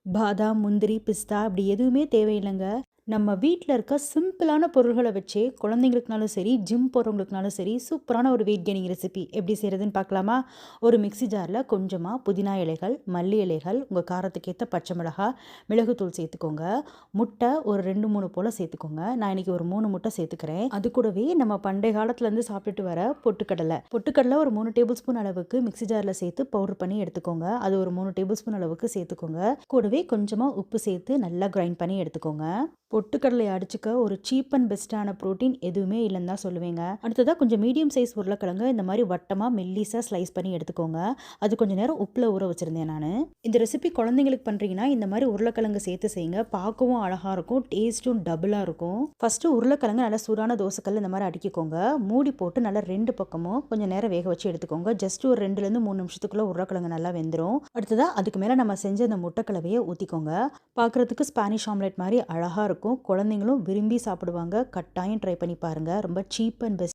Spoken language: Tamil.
பாதாம், முந்திரி, பிஸ்தா அப்படி எதுவுமே தேவையில்லைங்க. நம்ம வீட்ல இருக்க சிம்பிளான பொருள்கள வச்சே குழந்தைங்களுக்குனாலும் சரி, ஜிம் போறவங்களுக்குனாலும் சரி, சூப்பரான ஒரு வெயிட் கெய்னிங் ரெசிபி எப்படி செய்றதுன்னு பார்க்கலாமா? ஒரு மிக்ஸி ஜார்ல கொஞ்சமா புதினா இலைகள், மல்லி இலைகள், உங்க காரத்துக்கு ஏத்த பச்சை மிளகாய், மிளகுத்தூள் சேர்த்துக்கோங்க. முட்டை ஒரு 2, 3 போல சேர்த்துக்கோங்க. நான் இன்னைக்கு ஒரு 3 முட்டை சேர்த்துக்கிறேன். அது கூடவே நம்ம பண்டைய காலத்துலேருந்து சாப்பிட்டுட்டு வர பொட்டுக்கடலை. பொட்டுக்கடலை ஒரு 3 டேபிள் ஸ்பூன் அளவுக்கு மிக்ஸி ஜார்ல சேர்த்து பவுடர் பண்ணி எடுத்துக்கோங்க. அது ஒரு 3 டேபிள் ஸ்பூன் அளவுக்கு சேர்த்துக்கோங்க. கூடவே கொஞ்சமா உப்பு சேர்த்து நல்லா கிரைண்ட் பண்ணி எடுத்துக்கோங்க. பொட்டுக்கடலைய அடிச்சுக்க ஒரு சீப் அண்ட் பெஸ்ட்டான புரோட்டீன் எதுவுமே இல்லைன்னு தான் சொல்லுவேங்க. அடுத்ததா கொஞ்சம் மீடியம் சைஸ் உருளைக்கிழங்கு இந்த மாதிரி வட்டமா மெல்லிசா ஸ்லைஸ் பண்ணி எடுத்துக்கோங்க. அது கொஞ்ச நேரம் உப்புல ஊற வச்சிருந்தேன் நானு. இந்த ரெசிபி குழந்தைங்களுக்கு பண்றீங்கன்னா இந்த மாதிரி உருளைக்கிழங்கு சேர்த்து செய்யுங்க. பார்க்கவும் அழகா இருக்கும், டேஸ்ட்டும் டபுளா இருக்கும். ஃபர்ஸ்ட் உருளைக்கிழங்கு நல்லா சூடான தோசைக்கல் இந்த மாதிரி அடிக்கிக்கோங்க. மூடி போட்டு நல்லா 2 பக்கமும் கொஞ்சம் நேரம் வேக வச்சு எடுத்துக்கோங்க. ஜஸ்ட் ஒரு 2லேருந்து 3 நிமிஷத்துக்குள்ள உருளைக்கிழங்கு நல்லா வெந்துடும். அடுத்ததா அதுக்கு மேல நம்ம செஞ்ச அந்த முட்டைக்கலவையை ஊத்திக்கோங்க. பார்க்குறதுக்கு ஸ்பானிஷ் ஆம்லெட் மாதிரி அழகா இருக்கும். குழந்தைங்களும் விரும்பி சாப்பிடுவாங்க. கட்டாயம் ட்ரை பண்ணி பாருங்க. ரொம்ப சீப் அண்ட் பெஸ்ட்.